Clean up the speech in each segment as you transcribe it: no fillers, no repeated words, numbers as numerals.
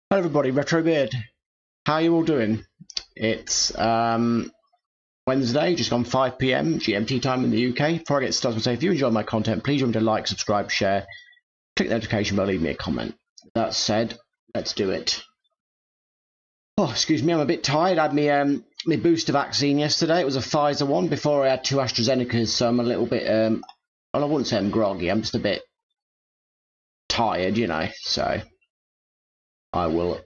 Hello everybody, Retrobeard. How are you all doing? It's Wednesday, just gone 5 PM GMT time in the UK. Before I get started, I'll say if you enjoy my content, please remember to like, subscribe, share, click the notification bell, leave me a comment. That said, let's do it. Oh, excuse me, I'm a bit tired. I had my booster vaccine yesterday. It was a Pfizer one. Before I had 2 AstraZenecas, so I'm a little bit well, I wouldn't say I'm groggy. I'm just a bit tired, you know. So I will.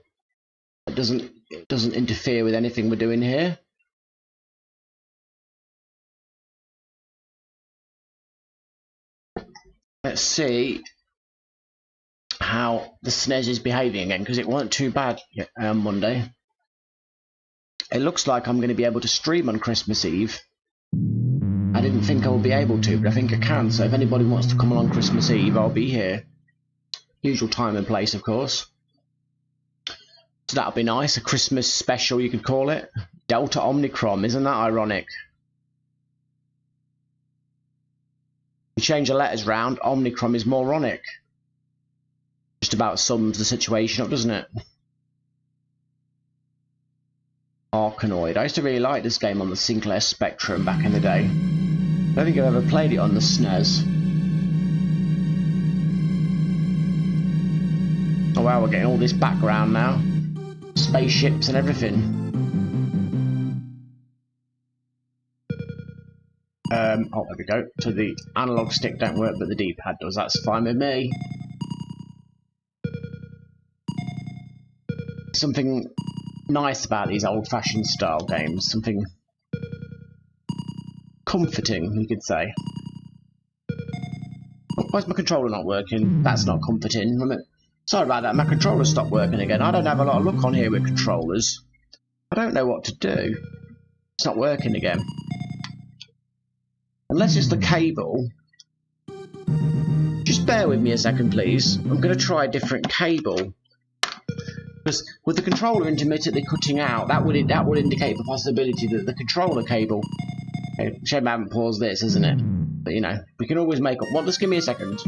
It doesn't interfere with anything we're doing here. Let's see how the SNES is behaving again, because it wasn't too bad on Monday. It looks like I'm going to be able to stream on Christmas Eve. I didn't think I would be able to, but I think I can. So if anybody wants to come along Christmas Eve, I'll be here. Usual time and place, of course. So that'll be nice. A Christmas special, you could call it. Delta Omicron, isn't that ironic? You change the letters round, Omicron is moronic. Just about sums the situation up, doesn't it? Arkanoid. I used to really like this game on the Sinclair Spectrum back in the day. I don't think I've ever played it on the SNES. Oh wow, we're getting all this background now. Spaceships and everything. Oh, there we go. So the analog stick don't work, but the D-pad does. That's fine with me. Something nice about these old-fashioned style games. Something comforting, you could say. Oh, why's my controller not working? That's not comforting. Sorry about that. My controller stopped working again. I don't have a lot of luck on here with controllers. I don't know what to do. It's not working again. Unless it's the cable. Just bear with me a second, please. I'm going to try a different cable. Because with the controller intermittently cutting out, that would indicate the possibility that the controller cable. Okay, shame I haven't paused this, isn't it? But you know, we can always make up. Well, just give me a second.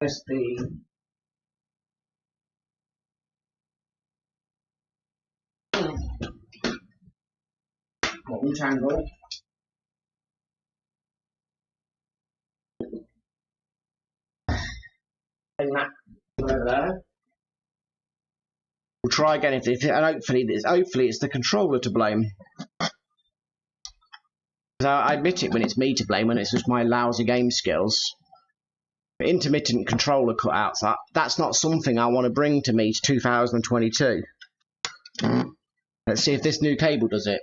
Press the untangle. Bring that over there. We'll try again and hopefully it's the controller to blame. I admit it when it's me to blame, when it's just my lousy game skills. But intermittent controller cutouts, that's not something I want to bring to Meet 2022. Let's see if this new cable does it.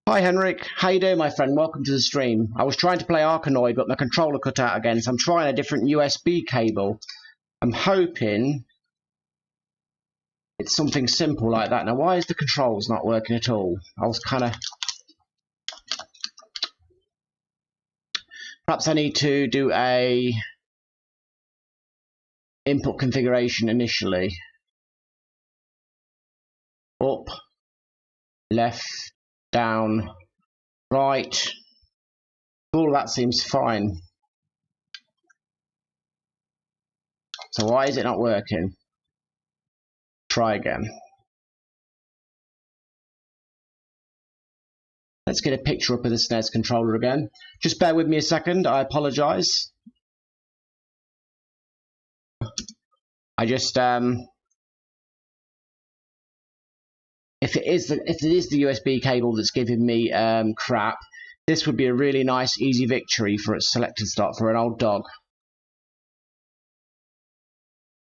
Hi Henrik, how you doing my friend? Welcome to the stream. I was trying to play Arkanoid, but my controller cut out again, so I'm trying a different USB cable. I'm hoping it's something simple like that. Now why is the controls not working at all? I was kind of... Perhaps I need to do a input configuration initially. Up, left, down, right. All that seems fine. So why is it not working? Try again. Let's get a picture up of the SNES controller again. Just bear with me a second, I apologise. I just if it is the USB cable that's giving me crap, this would be a really nice easy victory for a selected start for an old dog.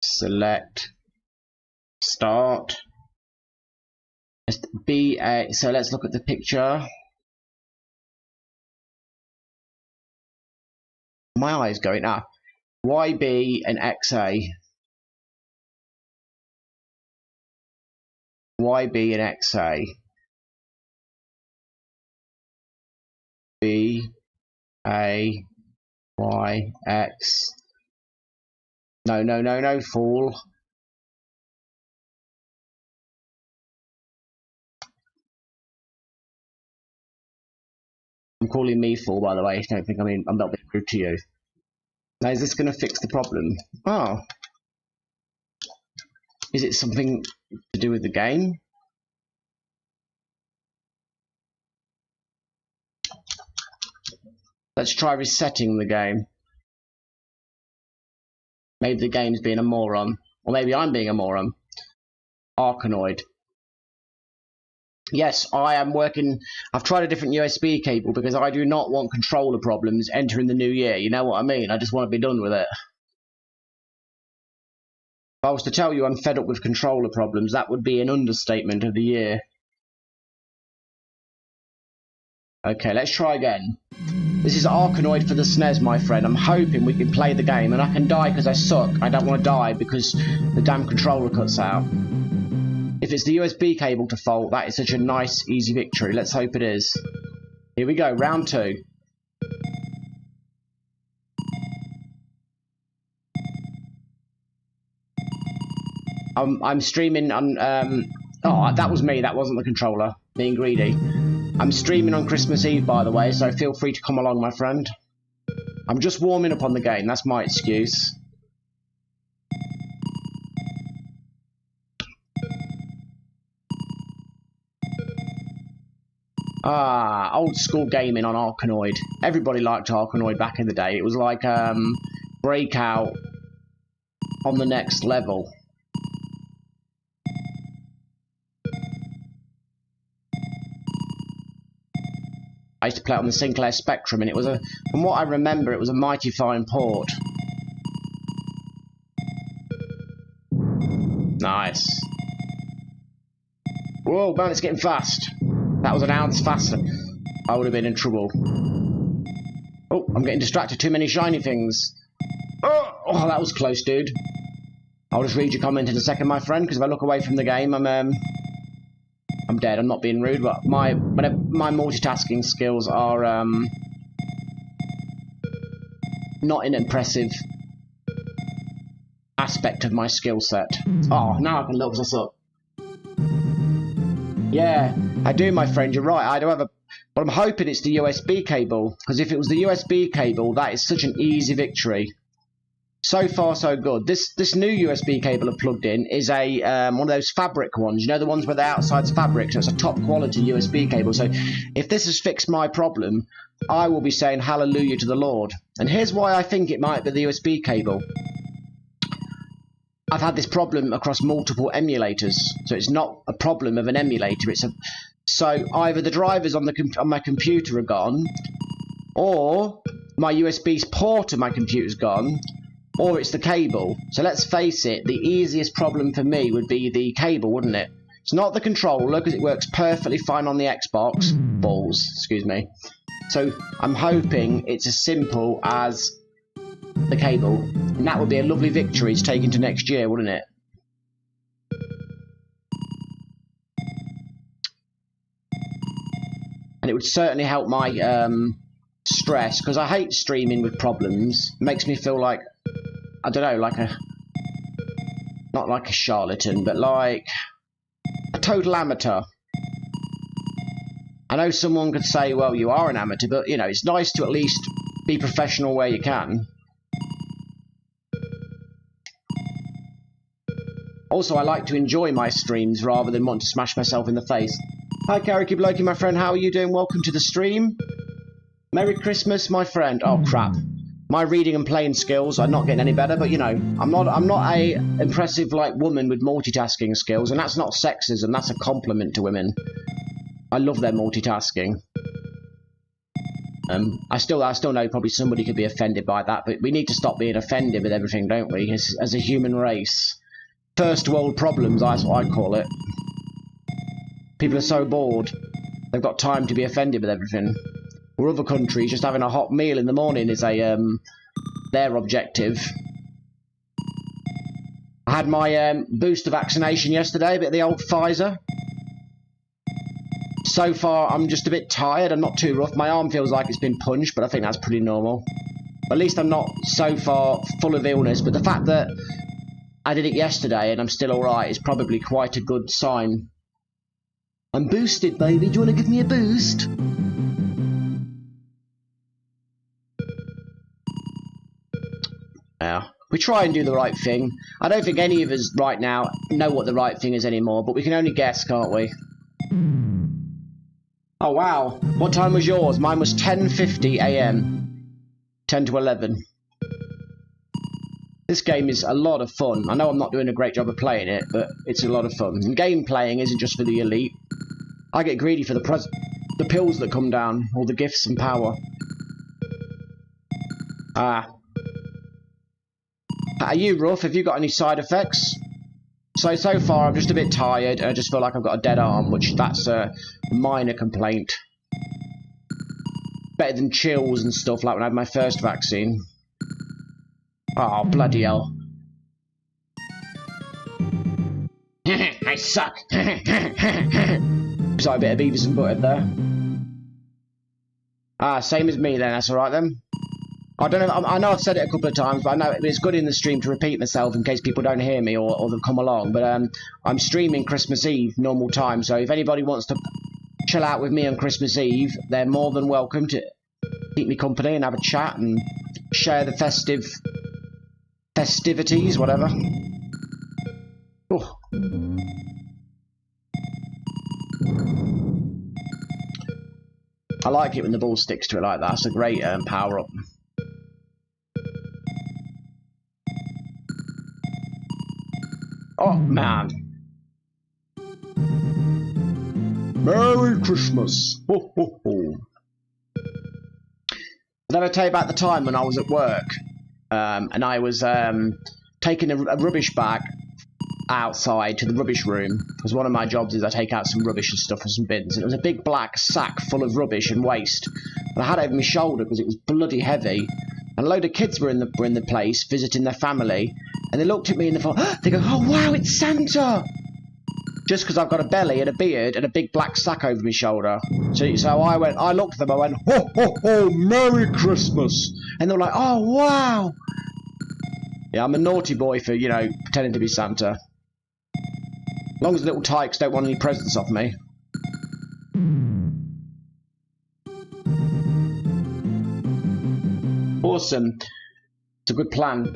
Select start. So let's look at the picture. My eye's going up. YB and XA. YB and XA. B A Y X. No, fool. I'm calling me fool, by the way. Don't think I'm not being rude to you. Now, is this going to fix the problem? Oh. Is it something to do with the game? Let's try resetting the game. Maybe the game's being a moron. Or maybe I'm being a moron. Arkanoid. Yes, I am working. I've tried a different USB cable because I do not want controller problems entering the new year. You know what I mean? I just want to be done with it. If I was to tell you I'm fed up with controller problems, that would be an understatement of the year. Okay, let's try again. This is Arkanoid for the SNES, my friend. I'm hoping we can play the game, and I can die because I suck. I don't want to die because the damn controller cuts out. If it's the USB cable to fault, that is such a nice, easy victory. Let's hope it is. Here we go, round 2. I'm streaming on... oh, that was me. That wasn't the controller. Being greedy. I'm streaming on Christmas Eve, by the way, so feel free to come along, my friend. I'm just warming up on the game. That's my excuse. Ah, old school gaming on Arkanoid. Everybody liked Arkanoid back in the day. It was like Breakout on the next level. I used to play it on the Sinclair Spectrum, and it was from what I remember, it was a mighty fine port. Nice. Whoa, man, it's getting fast. That was an ounce faster. I would have been in trouble. Oh, I'm getting distracted. Too many shiny things. Oh, that was close, dude. I'll just read your comment in a second, my friend, because if I look away from the game, I'm dead. I'm not being rude, but my multitasking skills are not an impressive aspect of my skill set. Oh, now I can look this up. Yeah, I do, my friend. You're right. I do have a... But I'm hoping it's the USB cable, because if it was the USB cable, that is such an easy victory. So far, so good. This new USB cable I've plugged in is a one of those fabric ones. You know, the ones where the outside's fabric, so it's a top quality USB cable. So if this has fixed my problem, I will be saying hallelujah to the Lord. And here's why I think it might be the USB cable. I've had this problem across multiple emulators, so it's not a problem of an emulator. So either the drivers on my computer are gone, or my USB port of my computer's gone, or it's the cable. So let's face it, the easiest problem for me would be the cable, wouldn't it? It's not the controller, because it works perfectly fine on the Xbox. Balls, excuse me. So I'm hoping it's as simple as the cable, and that would be a lovely victory to take into next year, wouldn't it? And it would certainly help my stress, because I hate streaming with problems. It makes me feel like, I don't know, like not like a charlatan, but like a total amateur. I know someone could say, well, you are an amateur, but, you know, it's nice to at least be professional where you can. Also, I like to enjoy my streams rather than want to smash myself in the face. Hi, Kariki Blokey, my friend. How are you doing? Welcome to the stream. Merry Christmas, my friend. Oh, crap. My reading and playing skills are not getting any better, but, you know, I'm not a impressive, like, woman with multitasking skills, and that's not sexism. That's a compliment to women. I love their multitasking. I still know probably somebody could be offended by that, but we need to stop being offended with everything, don't we, as a human race. First world problems, that's what I call it. People are so bored. They've got time to be offended with everything. Or other countries, just having a hot meal in the morning is their objective. I had my booster vaccination yesterday, a bit of the old Pfizer. So far, I'm just a bit tired. I'm not too rough. My arm feels like it's been punched, but I think that's pretty normal. At least I'm not so far full of illness, but the fact that I did it yesterday and I'm still alright is probably quite a good sign. I'm boosted, baby. Do you want to give me a boost? We try and do the right thing. I don't think any of us right now know what the right thing is anymore, but we can only guess, can't we? Oh, wow. What time was yours? Mine was 10:50 AM. 10 to 11. This game is a lot of fun. I know I'm not doing a great job of playing it, but it's a lot of fun. And game playing isn't just for the elite. I get greedy for the pills that come down, or the gifts and power. Ah. Are you, Ruff? Have you got any side effects? So far I'm just a bit tired, and I just feel like I've got a dead arm, which that's a minor complaint. Better than chills and stuff like when I had my first vaccine. Oh, bloody hell. I suck. Sorry, a bit of Beavis and Butthead there. Ah, same as me then, that's alright then. I don't know, I know I've said it a couple of times, but I know it's good in the stream to repeat myself in case people don't hear me or they'll come along. But I'm streaming Christmas Eve, normal time, so if anybody wants to chill out with me on Christmas Eve, they're more than welcome to keep me company and have a chat and share the festivities, whatever. Oh. I like it when the ball sticks to it like that. That's a great power-up. Oh, man. Merry Christmas. Ho, ho, ho. Did I ever tell you about the time when I was at work and I was taking a rubbish bag outside to the rubbish room, because one of my jobs is I take out some rubbish and stuff and some bins, and it was a big black sack full of rubbish and waste, and I had it over my shoulder because it was bloody heavy, and a load of kids were in the place visiting their family, and they looked at me and they thought, they go, oh wow, it's Santa! Just because I've got a belly and a beard and a big black sack over my shoulder. So I looked at them, I went, ho ho ho, Merry Christmas! And they were like, oh wow! Yeah, I'm a naughty boy for, you know, pretending to be Santa. As long as the little tykes don't want any presents off me. Awesome. It's a good plan.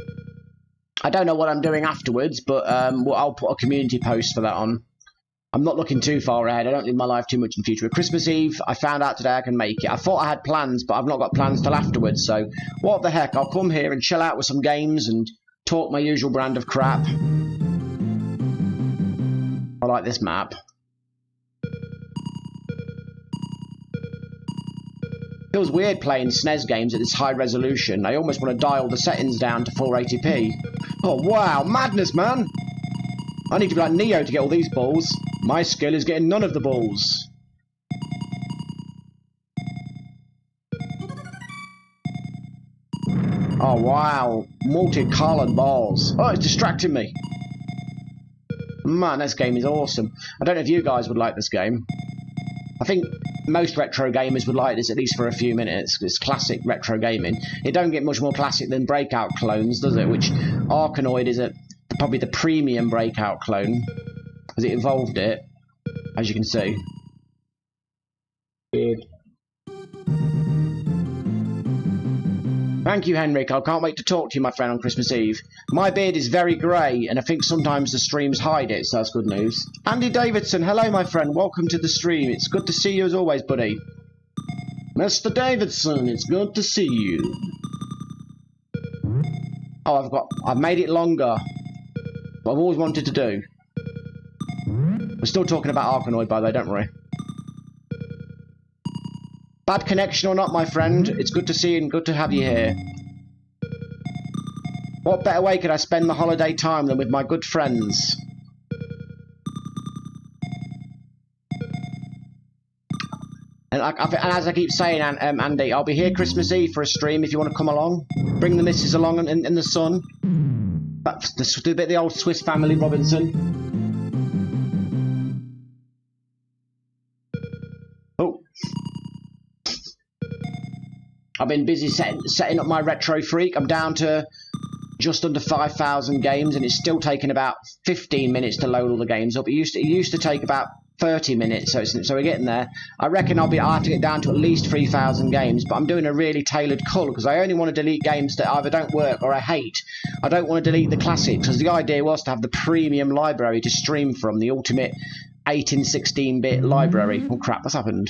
I don't know what I'm doing afterwards, but I'll put a community post for that on. I'm not looking too far ahead. I don't live my life too much in the future. With Christmas Eve, I found out today I can make it. I thought I had plans, but I've not got plans till afterwards, so what the heck. I'll come here and chill out with some games and talk my usual brand of crap. I like this map. Feels weird playing SNES games at this high resolution. I almost want to dial the settings down to 480p. Oh wow, madness, man! I need to be like Neo to get all these balls. My skill is getting none of the balls. Oh wow, multicoloured balls. Oh, it's distracting me. Man, this game is awesome. I don't know if you guys would like this game. I think most retro gamers would like this at least for a few minutes. It's classic retro gaming. It don't get much more classic than Breakout clones, does it? Which Arkanoid is probably the premium Breakout clone, because it evolved it, as you can see. Weird. Thank you, Henrik. I can't wait to talk to you, my friend, on Christmas Eve. My beard is very grey, and I think sometimes the streams hide it, so that's good news. Andy Davidson, hello, my friend. Welcome to the stream. It's good to see you as always, buddy. Mr. Davidson, it's good to see you. Oh, I've made it longer. What I've always wanted to do. We're still talking about Arkanoid, by the way, don't worry. Bad connection or not, my friend, it's good to see you and good to have you here. What better way could I spend the holiday time than with my good friends? And as I keep saying, Andy, I'll be here Christmas Eve for a stream if you want to come along. Bring the missus along in the sun. That's the bit of the old Swiss Family Robinson. I've been busy setting up my Retro Freak. I'm down to just under 5,000 games, and it's still taking about 15 minutes to load all the games up. It used to take about 30 minutes, so we're getting there. I reckon I'll have to get down to at least 3,000 games, but I'm doing a really tailored cull because I only want to delete games that either don't work or I hate. I don't want to delete the classics because the idea was to have the premium library to stream from, the ultimate 8 and 16-bit library. Oh crap, what's happened?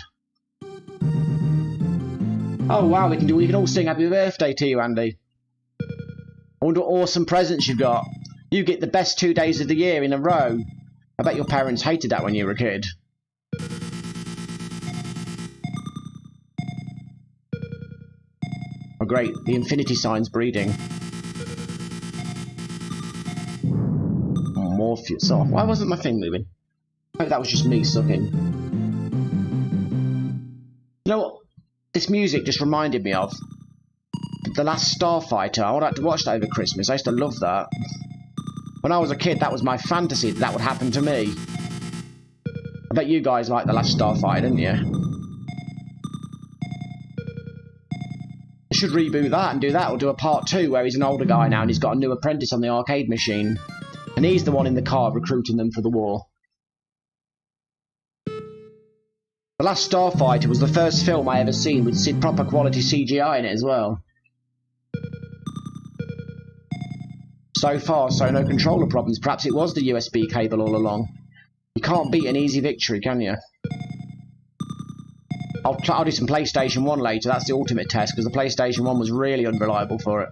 Oh wow, we can all sing happy birthday to you, Andy. I wonder what awesome presents you've got. You get the best 2 days of the year in a row. I bet your parents hated that when you were a kid. Oh great, the infinity sign's breeding. Oh, Morpheus. Oh, why wasn't my thing moving? Maybe that was just me sucking. You know what? This music just reminded me of The Last Starfighter. I would like to watch that over Christmas. I used to love that. When I was a kid, that was my fantasy that would happen to me. I bet you guys liked The Last Starfighter, didn't you? I should reboot that and do that, or do a part 2 where he's an older guy now and he's got a new apprentice on the arcade machine. And he's the one in the car recruiting them for the war. The Last Starfighter was the first film I ever seen with proper quality CGI in it as well. So far, so no controller problems. Perhaps it was the USB cable all along. You can't beat an easy victory, can you? I'll do some PlayStation 1 later. That's the ultimate test, because the PlayStation 1 was really unreliable for it.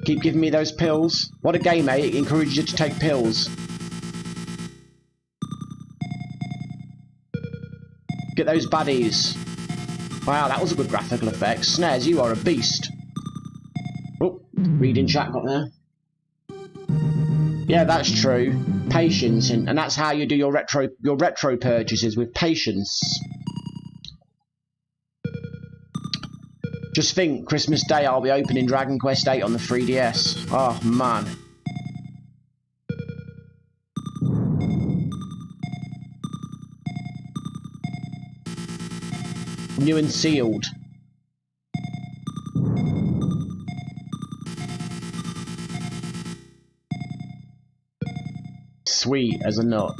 Keep giving me those pills. What a game, eh? It encourages you to take pills. Get those baddies. Wow, that was a good graphical effect. Snares, you are a beast. Oh, reading chat got there. Yeah, that's true. Patience, and that's how you do your retro purchases, with patience. Just think, Christmas Day I'll be opening Dragon Quest VIII on the 3DS. Oh man. New and sealed. Sweet as a nut.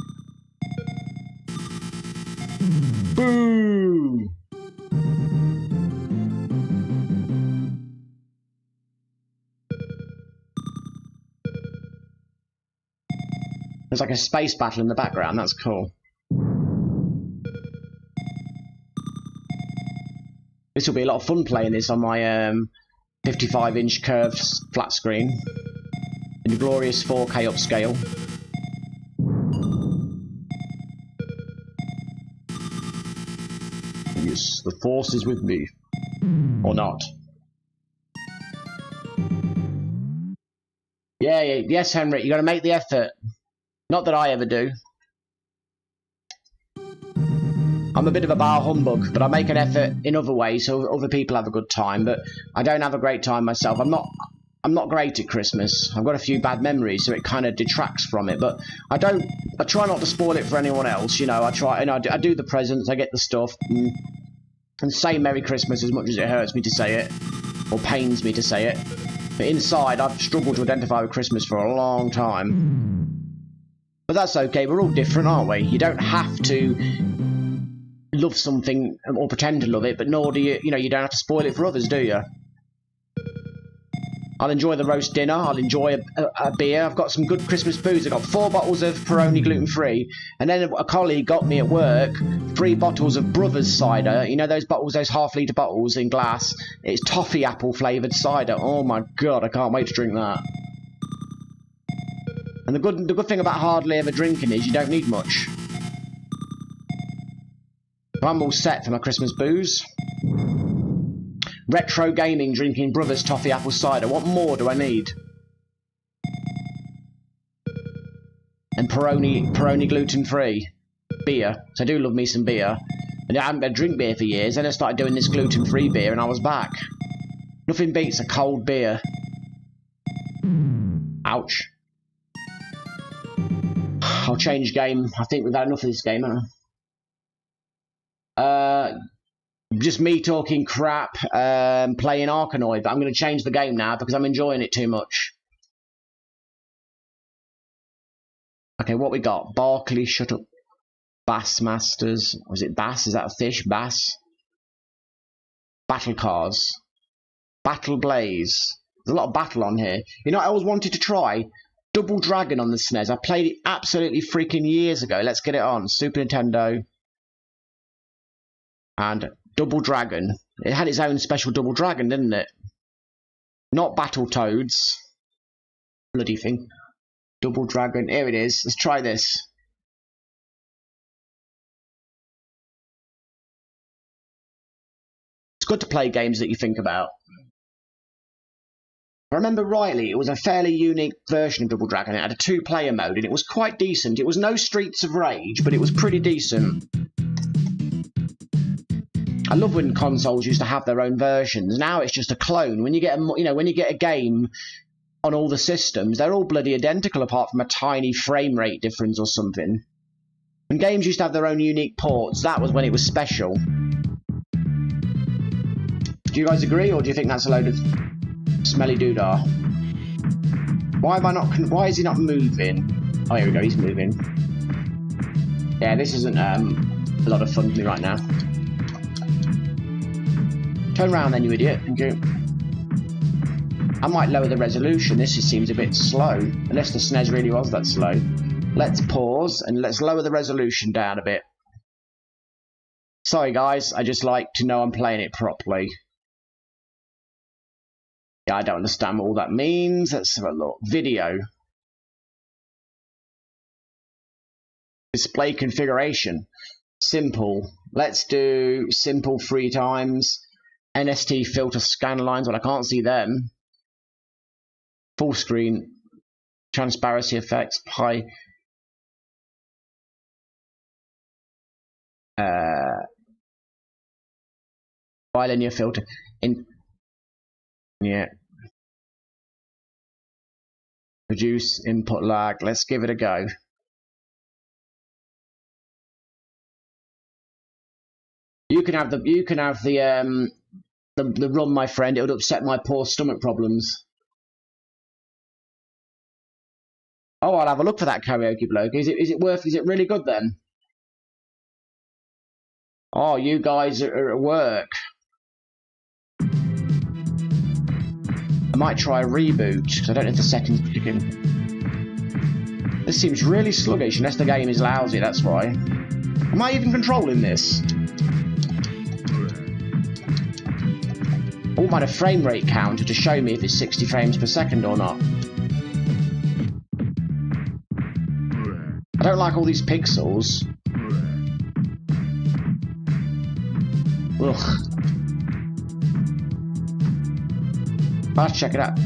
Boo! There's like a space battle in the background, that's cool. This will be a lot of fun playing this on my 55-inch curved flat screen in the glorious 4K upscale. Yes, the force is with me. Or not. Yeah, yes, Henry, you got to make the effort. Not that I ever do. I'm a bit of a bar humbug, but I make an effort in other ways so other people have a good time, but I don't have a great time myself. I'm not great at Christmas. I've got a few bad memories, so it kind of detracts from it, but I try not to spoil it for anyone else, you know. I do the presents, I get the stuff, and say Merry Christmas as much as it hurts me to say it, or pains me to say it. But inside, I've struggled to identify with Christmas for a long time. But that's okay, we're all different, aren't we? You don't have to love something or pretend to love it, but nor do you, you don't have to spoil it for others, do you? I'll enjoy the roast dinner, I'll enjoy a beer. I've got some good Christmas booze. I've got 4 bottles of Peroni gluten-free, and then a colleague got me at work 3 bottles of Brothers cider. You know those bottles, those half-litre bottles in glass? It's toffee apple flavoured cider. Oh my god, I can't wait to drink that. And the good thing about hardly ever drinking is you don't need much. I'm all set for my Christmas booze. Retro gaming, drinking Brothers toffee apple cider. What more do I need? And Peroni gluten-free. Beer. So I do love me some beer. And I haven't been drink beer for years. Then I started doing this gluten-free beer and I was back. Nothing beats a cold beer. Ouch. I'll change game. I think we've had enough of this game, haven't I? Just me talking crap, playing Arkanoid, but I'm going to change the game now because I'm enjoying it too much. Okay, what we got? Barkley, Shut Up, Bassmasters. Was it Bass? Is that a fish? Bass? Battle Cars. Battle Blaze. There's a lot of battle on here. You know what I always wanted to try? Double Dragon on the SNES. I played it absolutely freaking years ago. Let's get it on. Super Nintendo. And Double Dragon. It had its own special Double Dragon, didn't it? Not Battletoads. Bloody thing. Double Dragon. Here it is. Let's try this. It's good to play games that you think about. If I remember rightly, it was a fairly unique version of Double Dragon. It had a 2-player mode, and it was quite decent. It was no Streets of Rage, but it was pretty decent. I love when consoles used to have their own versions. Now it's just a clone. When you get a game on all the systems, they're all bloody identical, apart from a tiny frame rate difference or something. When games used to have their own unique ports, that was when it was special. Do you guys agree, or do you think that's a load of smelly doodah? Why is he not moving? Oh, here we go, he's moving. Yeah, this isn't a lot of fun for me right now. Turn around then, you idiot. Thank you. I might lower the resolution. This just seems a bit slow. Unless the SNES really was that slow. Let's pause and let's lower the resolution down a bit. Sorry guys, I just like to know I'm playing it properly. Yeah, I don't understand what all that means. Let's have a look. Video. Display configuration. Simple. Let's do simple 3 times. NST filter scan lines, well I can't see them. Full screen. Transparency effects. High. Bilinear filter. Yeah. Reduce input lag. Let's give it a go. You can have the run, my friend. It would upset my poor stomach problems. Oh, I'll have a look for that karaoke bloke. Is it really good then? Oh, you guys are at work. I might try a reboot, because I don't know if the settings kicking. This seems really sluggish, unless the game is lousy, that's why. Am I even controlling this? I might have a frame rate counter to show me if it's 60 frames per second or not. I don't like all these pixels. Ugh. Let's check it out.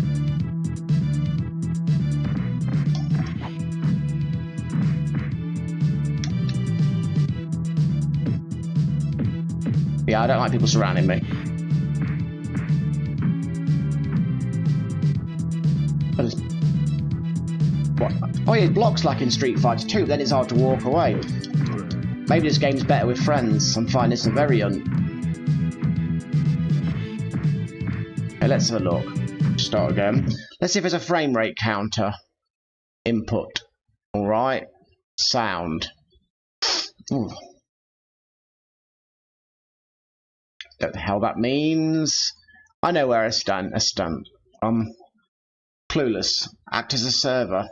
Yeah, I don't like people surrounding me. What? Oh yeah, it blocks like in Street Fighter 2, then it's hard to walk away. Maybe this game's better with friends. I'm finding this a very Okay, let's have a look. Start again. Let's see if there's a frame rate counter. Input. Alright. Sound. Ooh. Don't know the hell that means. I know where I stand. Clueless. Act as a server.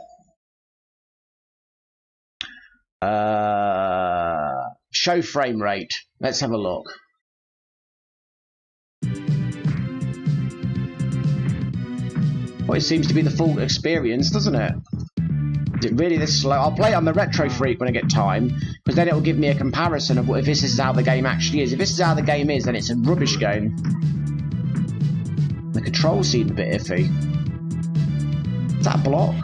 Show frame rate. Let's have a look. Well, it seems to be the full experience, doesn't it? Is it really this slow? I'll play it on the Retro Freak when I get time, because then it'll give me a comparison of what if this is how the game actually is. If this is how the game is, then it's a rubbish game. The controls seem a bit iffy. Is that a block?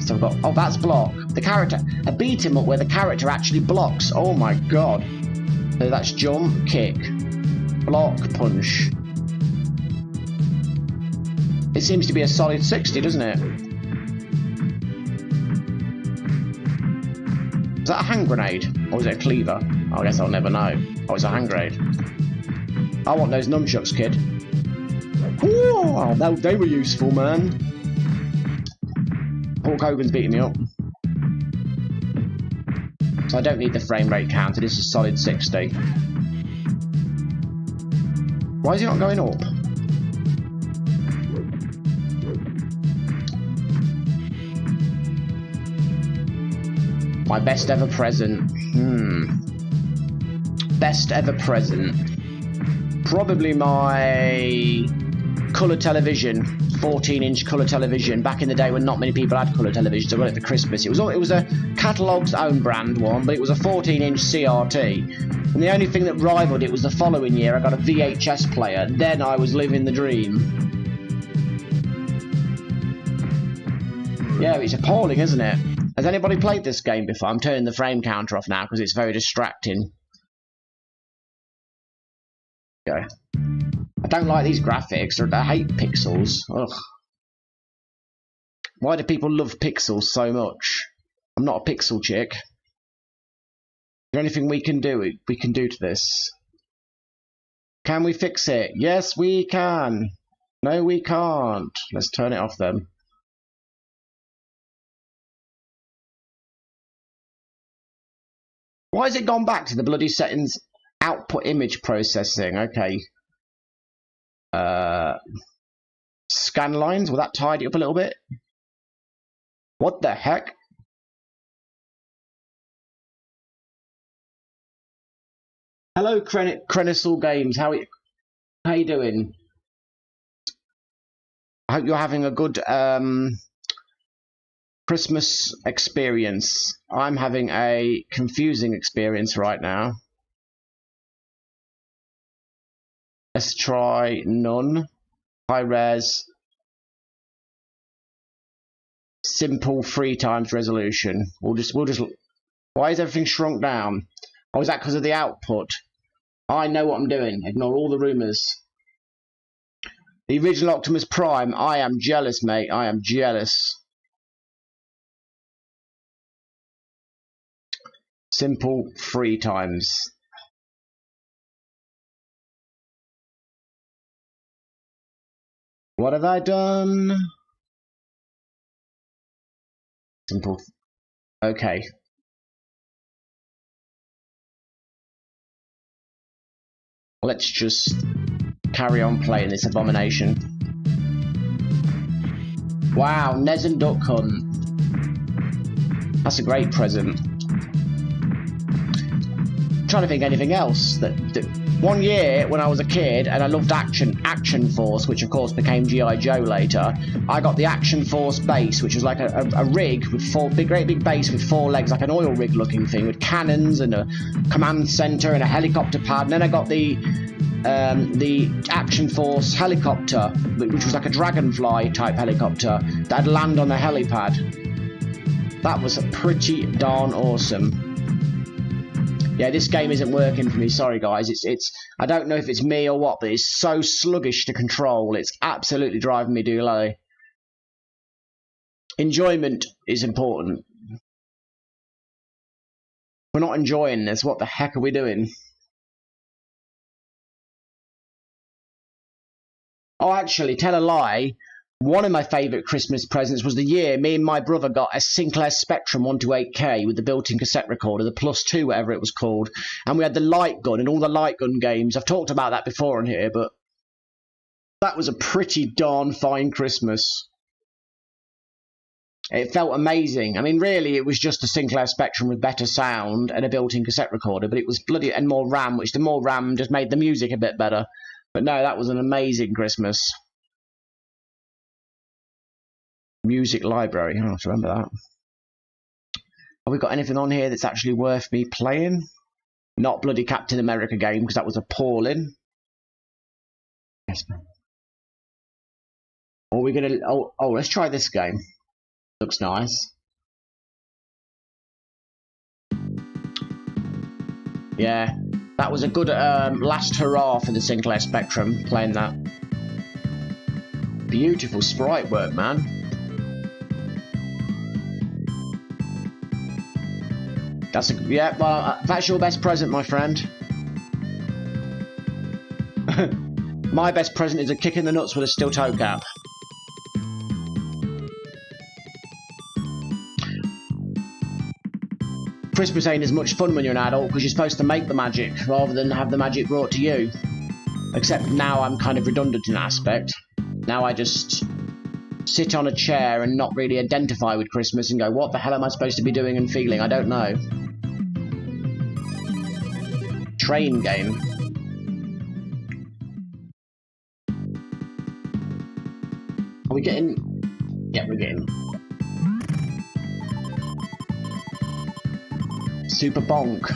So I've got, oh, that's block. The character, a beat 'em up where the character actually blocks. Oh my god. So that's jump, kick, block, punch. It seems to be a solid 60, doesn't it? Is that a hand grenade? Or is it a cleaver? Oh, I guess I'll never know. Oh, it's a hand grenade. I want those nunchucks, kid. Whoa, they were useful, man. Oh, Hulk Hogan's beating me up. So I don't need the frame rate counter. This is solid 60. Why is he not going up? My best ever present. Best ever present. Probably my colour television. 14-inch colour television. Back in the day when not many people had colour televisions, I got it for Christmas. It was a catalogue's own brand one, but it was a 14-inch CRT. And the only thing that rivaled it was the following year I got a VHS player. Then I was living the dream. Yeah, it's appalling, isn't it? Has anybody played this game before? I'm turning the frame counter off now because it's very distracting. Okay. I don't like these graphics. I hate pixels. Ugh. Why do people love pixels so much? I'm not a pixel chick. Is there anything we can do to this? Can we fix it? Yes, we can. No, we can't. Let's turn it off then. Why has it gone back to the bloody settings? Output image processing. Okay. Scan lines. Will that tidy up a little bit? What the heck? Hello, Krenisal Games. How you doing? I hope you're having a good Christmas experience. I'm having a confusing experience right now. Let's try none. High res. Simple 3 times resolution. We'll just. Why is everything shrunk down? Oh, is that because of the output? I know what I'm doing. Ignore all the rumours. The original Optimus Prime. I am jealous, mate. I am jealous. Simple 3 times. What have I done? Simple. Okay. Let's just carry on playing this abomination. Wow, Nez and Duck Hunt. That's a great present. I'm trying to think of anything else that one year when I was a kid and I loved Action Force, which of course became G.I. Joe later, I got the Action Force base, which was like a rig with great big base with 4 legs, like an oil rig looking thing with cannons and a command center and a helicopter pad. And then I got the Action Force helicopter, which was like a Dragonfly type helicopter that'd land on a helipad. That was pretty darn awesome. Yeah, this game isn't working for me. Sorry, guys. It's. I don't know if it's me or what, but it's so sluggish to control. It's absolutely driving me doolally. Enjoyment is important. We're not enjoying this. What the heck are we doing? Oh, actually, tell a lie. One of my favourite Christmas presents was the year me and my brother got a Sinclair Spectrum 128K with the built-in cassette recorder, the +2, whatever it was called. And we had the light gun and all the light gun games. I've talked about that before on here, but that was a pretty darn fine Christmas. It felt amazing. I mean, really, it was just a Sinclair Spectrum with better sound and a built-in cassette recorder, but it was bloody and more RAM, which the more RAM just made the music a bit better. But no, that was an amazing Christmas. Music library. I have to remember that. Have we got anything on here that's actually worth me playing? Not bloody Captain America game, because that was appalling. Yes, man. Or we're gonna. Oh, let's try this game. Looks nice. Yeah, that was a good last hurrah for the Sinclair Spectrum. Playing that. Beautiful sprite work, man. Yeah, well, that's your best present, my friend. My best present is a kick in the nuts with a steel toe cap. Christmas ain't as much fun when you're an adult because you're supposed to make the magic rather than have the magic brought to you. Except now I'm kind of redundant in that aspect. Now I just sit on a chair and not really identify with Christmas and go, what the hell am I supposed to be doing and feeling? I don't know. Train game. Are we getting... Yeah, we're getting... Super Bonk.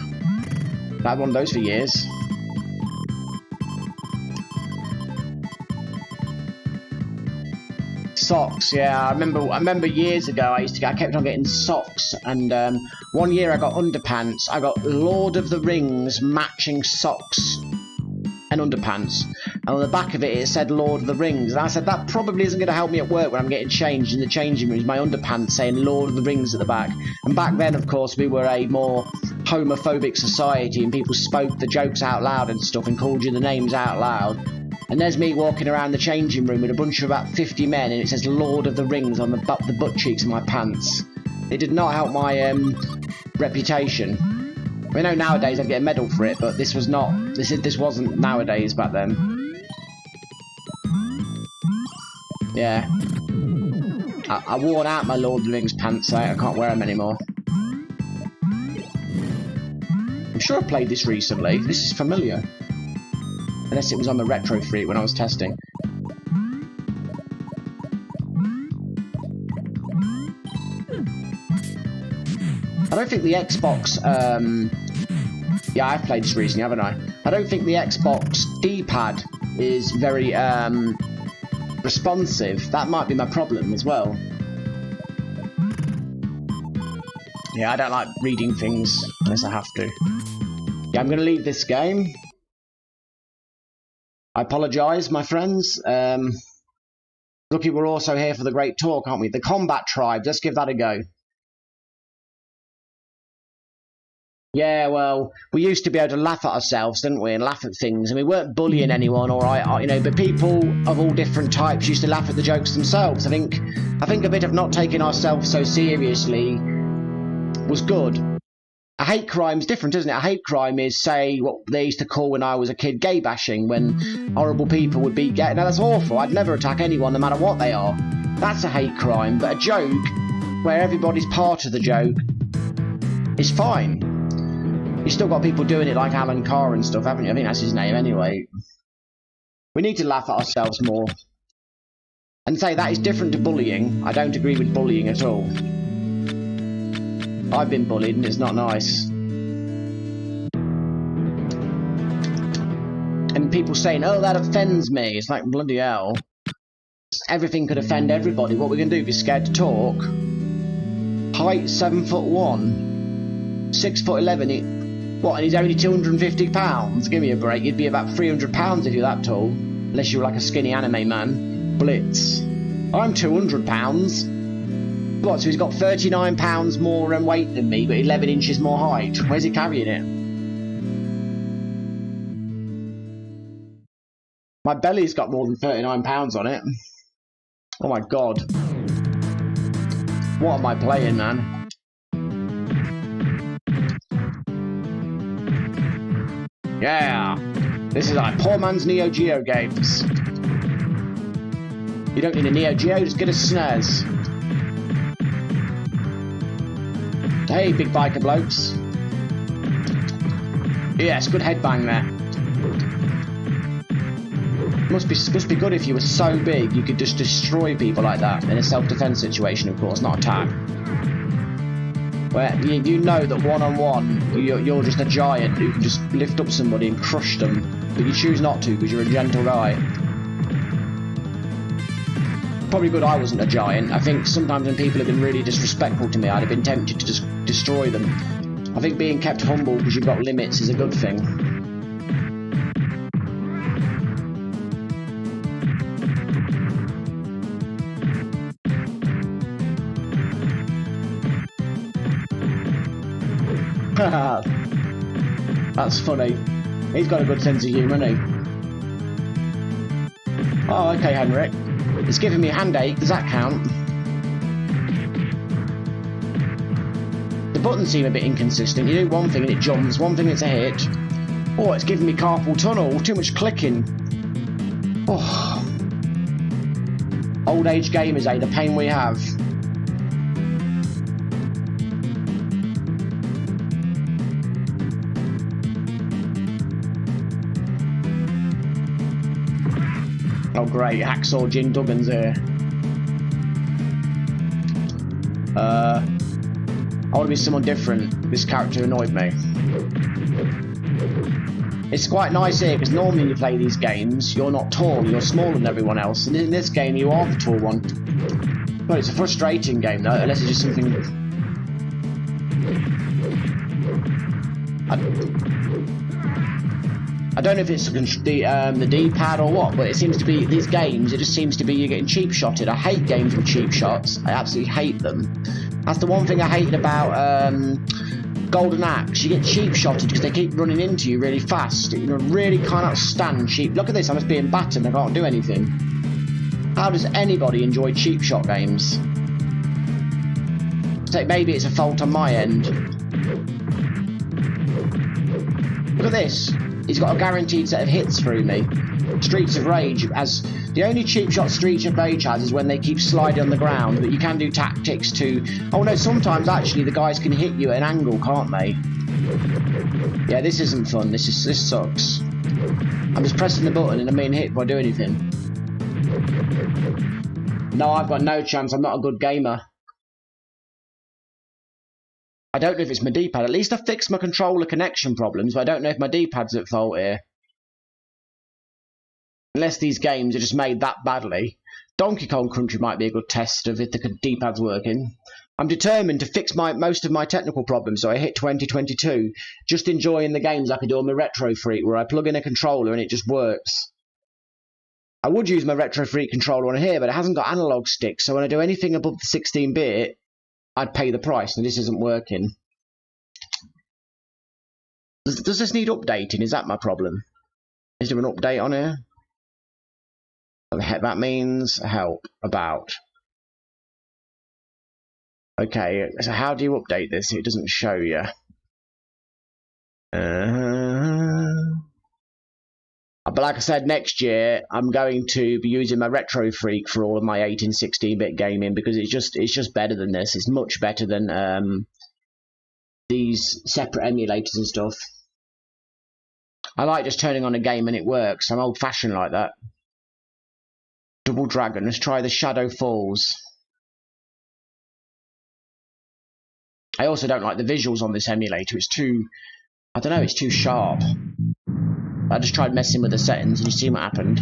I had one of those for years. Socks, yeah. I remember years ago I kept on getting socks, and one year I got underpants. I got Lord of the Rings matching socks and underpants, and on the back of it said Lord of the Rings, and I said that probably isn't going to help me at work when I'm getting changed in the changing rooms, my underpants saying Lord of the Rings at the back. And back then, of course, we were a more homophobic society and people spoke the jokes out loud and stuff and called you the names out loud. And there's me walking around the changing room with a bunch of about 50 men and it says Lord of the Rings on the butt cheeks of my pants. It did not help my reputation. I know nowadays I'd get a medal for it, but this was not. This wasn't nowadays back then. Yeah. I worn out my Lord of the Rings pants, so I can't wear them anymore. I'm sure I played this recently. This is familiar. Unless it was on the Retro Freak when I was testing. I don't think the Xbox, yeah, I've played this recently, haven't I? I don't think the Xbox D-pad is very, responsive. That might be my problem as well. Yeah, I don't like reading things unless I have to. Yeah, I'm going to leave this game. I apologise, my friends. Lucky we're also here for the great talk, aren't we? The Combat Tribe, let's give that a go. Yeah, well, we used to be able to laugh at ourselves, didn't we, and laugh at things, and we weren't bullying anyone, or you know, but people of all different types used to laugh at the jokes themselves. I think a bit of not taking ourselves so seriously was good. A hate crime's different, isn't it? A hate crime is, say, what they used to call when I was a kid gay bashing, when horrible people would be gay. Now, that's awful. I'd never attack anyone, no matter what they are. That's a hate crime. But a joke, where everybody's part of the joke, is fine. You've still got people doing it like Alan Carr and stuff, haven't you? I think that's his name anyway. We need to laugh at ourselves more. And say that is different to bullying. I don't agree with bullying at all. I've been bullied and it's not nice. And people saying, oh, that offends me. It's like, bloody hell. Everything could offend everybody. What we're going to do if you're scared to talk. Height 7'1", 6'11". What, and he's only 250 pounds? Give me a break. You'd be about 300 pounds if you're that tall. Unless you were like a skinny anime man. Blitz. I'm 200 pounds. What, so he's got 39 pounds more weight than me, but 11 inches more height. Where's he carrying it? My belly's got more than 39 pounds on it. Oh my god. What am I playing, man? Yeah! This is like poor man's Neo Geo games. You don't need a Neo Geo, just get a SNES. Hey, big biker blokes. Yes, good headbang there. Must be good if you were so big you could just destroy people like that in a self-defense situation, of course, not attack. Where you know that one-on-one you're just a giant who can just lift up somebody and crush them, but you choose not to because you're a gentle guy. Probably good I wasn't a giant. I think sometimes when people have been really disrespectful to me, I'd have been tempted to just destroy them. I think being kept humble because you've got limits is a good thing. That's funny. He's got a good sense of humour, hasn't he? Oh, okay, Henrik. It's giving me a hand ache. Does that count? The buttons seem a bit inconsistent. You do one thing and it jumps, one thing it's a hit. Oh, it's giving me carpal tunnel. Too much clicking. Oh. Old age gamers, eh? The pain we have. Oh great, Hacksaw Jim Duggan's here. I want to be someone different. This character annoyed me. It's quite nice here, because normally when you play these games, you're not tall, you're smaller than everyone else. And in this game, you are the tall one. Well, it's a frustrating game, though, unless it's just something... I don't know if it's the D-pad or what, but it seems to be, these games, it just seems to be you're getting cheap-shotted. I hate games with cheap shots. I absolutely hate them. That's the one thing I hated about Golden Axe. You get cheap-shotted because they keep running into you really fast. You really cannot stand cheap. Look at this, I'm just being battered and I can't do anything. How does anybody enjoy cheap shot games? So maybe it's a fault on my end. Look at this. He's got a guaranteed set of hits through me. Streets of Rage has... The only cheap shot Streets of Rage has is when they keep sliding on the ground, but you can do tactics to... Oh no, sometimes actually the guys can hit you at an angle, can't they? Yeah, this isn't fun. This sucks. I'm just pressing the button and I'm being hit before I do anything. No, I've got no chance. I'm not a good gamer. I don't know if it's my D-pad. At least I fixed my controller connection problems, but I don't know if my D-pad's at fault here. Unless these games are just made that badly. Donkey Kong Country might be a good test of if the D-pad's working. I'm determined to fix most of my technical problems, so I hit 2022, just enjoying the games like I do on my Retro Freak, where I plug in a controller and it just works. I would use my Retro Freak controller on here, but it hasn't got analog sticks, so when I do anything above the 16-bit, I'd pay the price, and this isn't working. Does this need updating? Is that my problem? Is there an update on here? That means help about. Okay, so how do you update this? It doesn't show you. But like I said, next year I'm going to be using my Retro Freak for all of my 8 and 16-bit gaming because it's just better than this. It's much better than these separate emulators and stuff. I like just turning on a game and it works. I'm old-fashioned like that. Double Dragon. Let's try the Shadow Falls. I also don't like the visuals on this emulator. It's too... I don't know, it's too sharp. I just tried messing with the settings and you see what happened.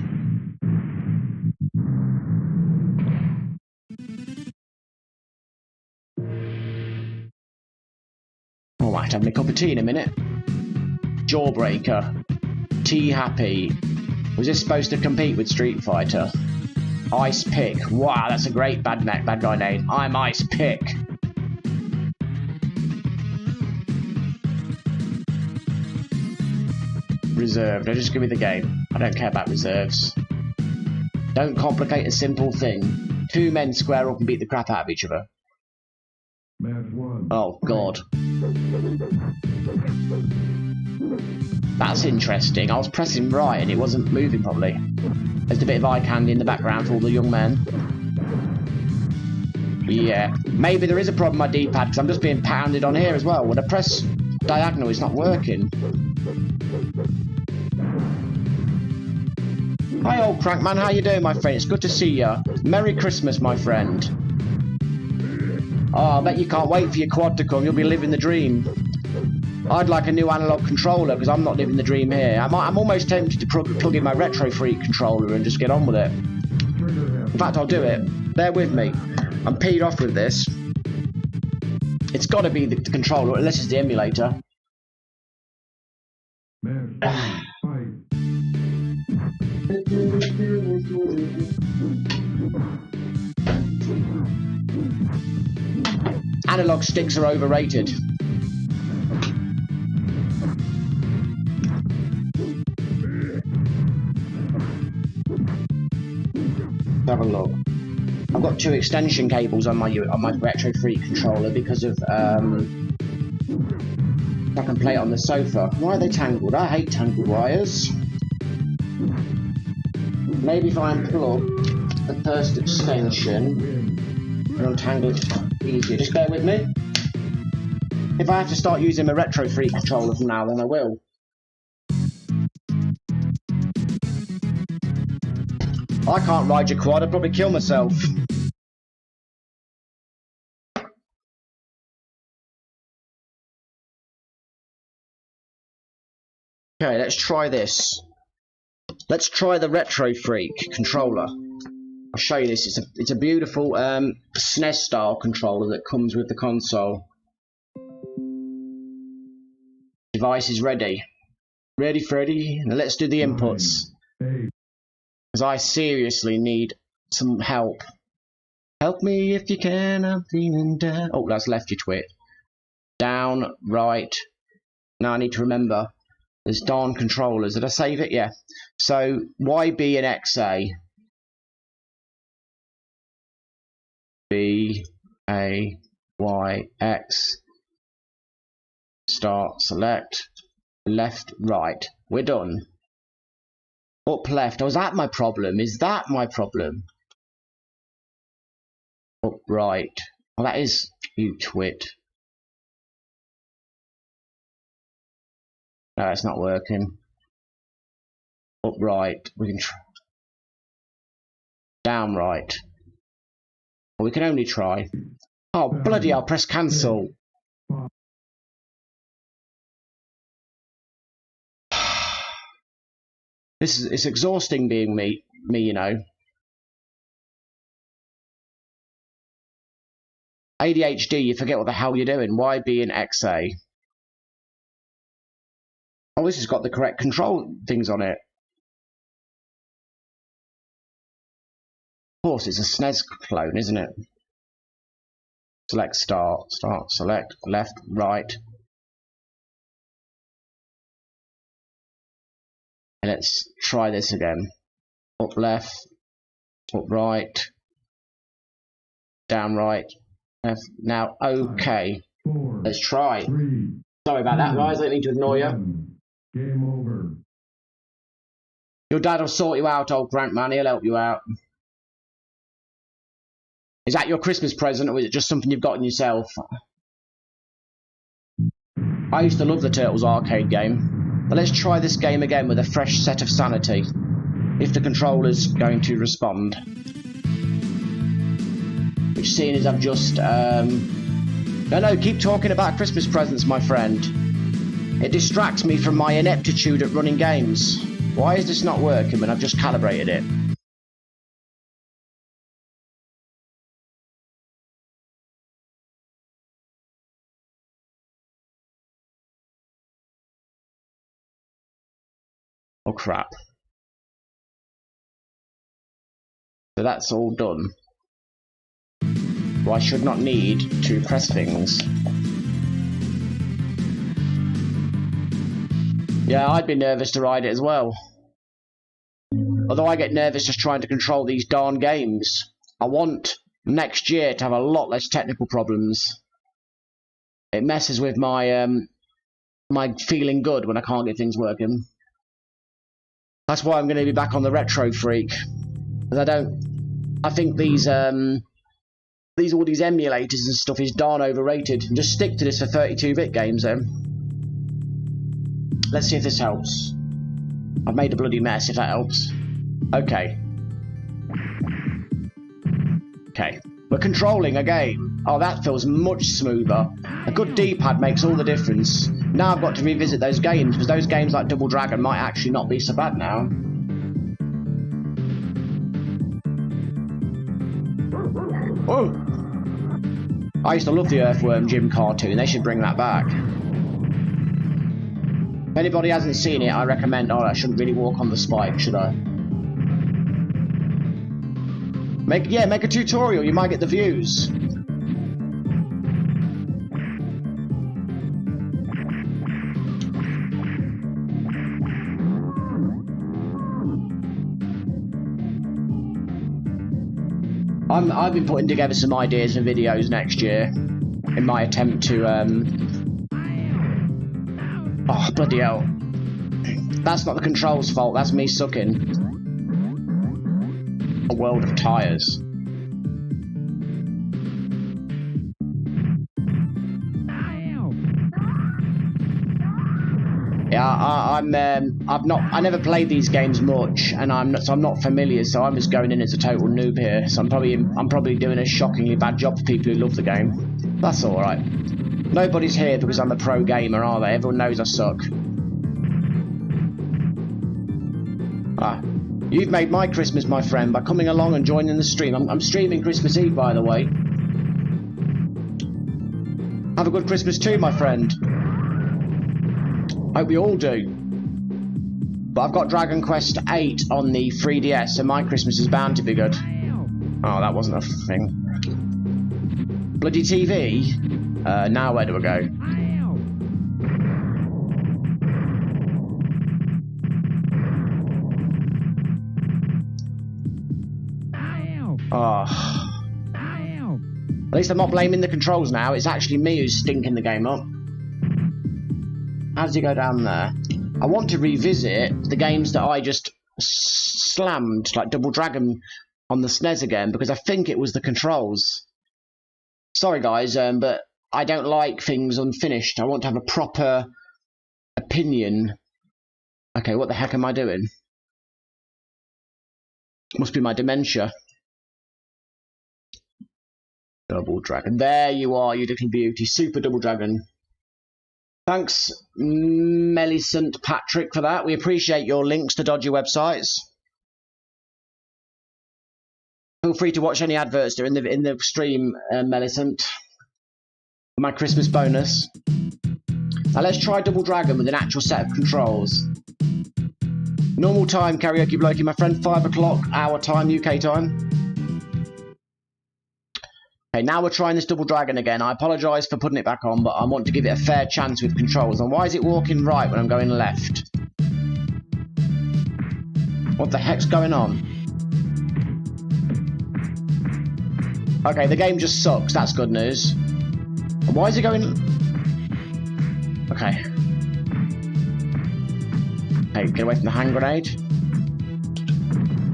Alright, having a cup of tea in a minute. Jawbreaker. Tea Happy. Was this supposed to compete with Street Fighter? Ice Pick. Wow, that's a great bad guy name. I'm Ice Pick. Reserved. Just give me the game. I don't care about reserves. Don't complicate a simple thing. Two men square up and beat the crap out of each other. Oh, God. That's interesting. I was pressing right and it wasn't moving properly. There's a bit of eye candy in the background for all the young men. Yeah. Maybe there is a problem with my D-pad because I'm just being pounded on here as well. When I press diagonal, it's not working. Hi, old Crankman. How you doing, my friend? It's good to see you. Merry Christmas, my friend. Oh, I bet you can't wait for your quad to come. You'll be living the dream. I'd like a new analog controller because I'm not living the dream here. I'm almost tempted to plug in my Retro Freak controller and just get on with it. In fact, I'll do it. Bear with me. I'm peed off with this. It's got to be the controller, unless it's the emulator. Analog sticks are overrated. Have a look. I've got two extension cables on my Retro Freak controller because of I can play it on the sofa. Why are they tangled? I hate tangled wires. Maybe if I unplug the first extension and untangle it easier. Just bear with me. If I have to start using my Retro Freak controller from now on, I will. I can't ride your quad, I'd probably kill myself. Okay, let's try this. Let's try the Retro Freak controller. I'll show you this. It's a beautiful SNES style controller that comes with the console. Device is ready. Ready, Freddy? Now let's do the inputs. Because I seriously need some help. Help me if you can, I'm feeling down. Oh, that's left, you twit. Down, right. Now I need to remember. There's darn controllers. Did I save it? Yeah. So, YB and XA. B, A, Y, X. Start, select. Left, right. We're done. Up, left. Oh, is that my problem? Is that my problem? Up, right. Well, that is... You twit. No, it's not working. Up, right. We can try. Down, right. Well, we can only try. Oh, bloody hell, press cancel. It's exhausting being me, you know. ADHD, you forget what the hell you're doing. YB and XA. Oh, this has got the correct control things on it. Of course, it's a SNES clone, isn't it? Select start, select left, right. And let's try this again. Up left, up right, down right, left. Now, okay. Let's try. Sorry about that, guys. I didn't mean to ignore you. Game over. Your dad will sort you out, old Grant man. He'll help you out. Is that your Christmas present, or is it just something you've gotten yourself? I used to love the Turtles arcade game. But let's try this game again with a fresh set of sanity. If the controller's going to respond. Which, seeing as I've just... No, keep talking about Christmas presents, my friend. It distracts me from my ineptitude at running games. Why is this not working when I've just calibrated it? Oh crap. So that's all done. Well, I should not need to press things. Yeah, I'd be nervous to ride it as well. Although I get nervous just trying to control these darn games. I want next year to have a lot less technical problems. It messes with my my feeling good when I can't get things working. That's why I'm going to be back on the Retro Freak. Because I think these all these emulators and stuff is darn overrated. Just stick to this for 32-bit games then. Let's see if this helps. I've made a bloody mess, if that helps. Okay. Okay. We're controlling a game. Oh, that feels much smoother. A good D-pad makes all the difference. Now I've got to revisit those games, because those games like Double Dragon might actually not be so bad now. Oh! I used to love the Earthworm Jim cartoon. They should bring that back. If anybody hasn't seen it, I recommend... Oh, I shouldn't really walk on the spike, should I? Make a tutorial. You might get the views. I've been putting together some ideas for videos next year in my attempt to Oh, bloody hell. That's not the controls' fault, that's me sucking. A world of tyres. Yeah, I never played these games much, and I'm not familiar, so I'm just going in as a total noob here. So I'm probably doing a shockingly bad job for people who love the game. That's all right. Nobody's here because I'm a pro gamer, are they? Everyone knows I suck. Ah, you've made my Christmas, my friend, by coming along and joining the stream. I'm streaming Christmas Eve, by the way. Have a good Christmas too, my friend. Hope we all do. But I've got Dragon Quest 8 on the 3DS, so my Christmas is bound to be good. Oh, that wasn't a thing. Bloody TV? Now where do I go? Oh. At least I'm not blaming the controls now. It's actually me who's stinking the game up. How does he go down there? I want to revisit the games that I just slammed, like Double Dragon on the SNES again, because I think it was the controls. Sorry guys, but I don't like things unfinished. I want to have a proper opinion. Okay, what the heck am I doing? Must be my dementia. Double Dragon. There you are, you little beauty. Super Double Dragon. Thanks, Millicent Patrick, for that. We appreciate your links to dodgy websites. Feel free to watch any adverts there in the stream, Millicent. My Christmas bonus. Now let's try Double Dragon with an actual set of controls. Normal time, karaoke blokey, my friend. 5 o'clock, our time, UK time. Okay, now we're trying this Double Dragon again. I apologise for putting it back on, but I want to give it a fair chance with controls. And why is it walking right when I'm going left? What the heck's going on? Okay, the game just sucks. That's good news. And why is it going... Okay. Hey, get away from the hand grenade.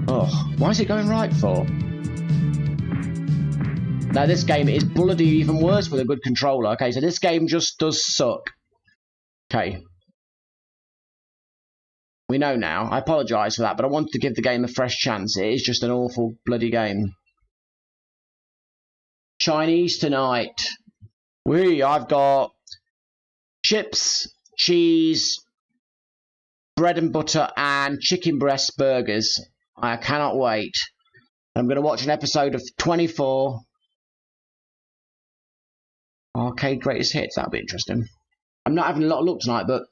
Oh, why is it going right for? Now this game is bloody even worse with a good controller. Okay, so this game just does suck. Okay. We know now. I apologise for that, but I wanted to give the game a fresh chance. It is just an awful bloody game. Chinese tonight. I've got chips, cheese, bread and butter, and chicken breast burgers. I cannot wait. I'm going to watch an episode of 24... Arcade Greatest Hits. That'll be interesting. I'm not having a lot of luck tonight, but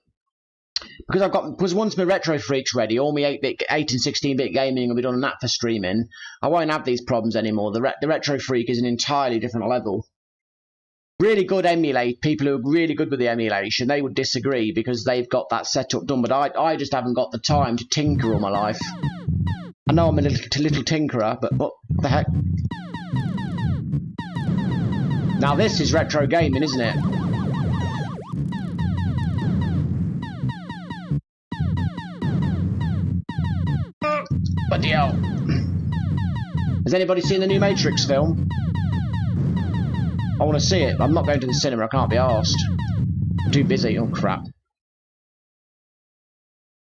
because once my Retro Freak's ready, all my 8 and 16-bit gaming will be done on that for streaming. I won't have these problems anymore. The Retro Freak is an entirely different level. Really good emulate. People who are really good with the emulation, they would disagree because they've got that setup done. But I just haven't got the time to tinker all my life. I know I'm a little tinkerer, but what the heck? Now this is retro gaming, isn't it? Bloody hell. Has anybody seen the new Matrix film? I want to see it, but I'm not going to the cinema, I can't be arsed. I'm too busy, oh crap.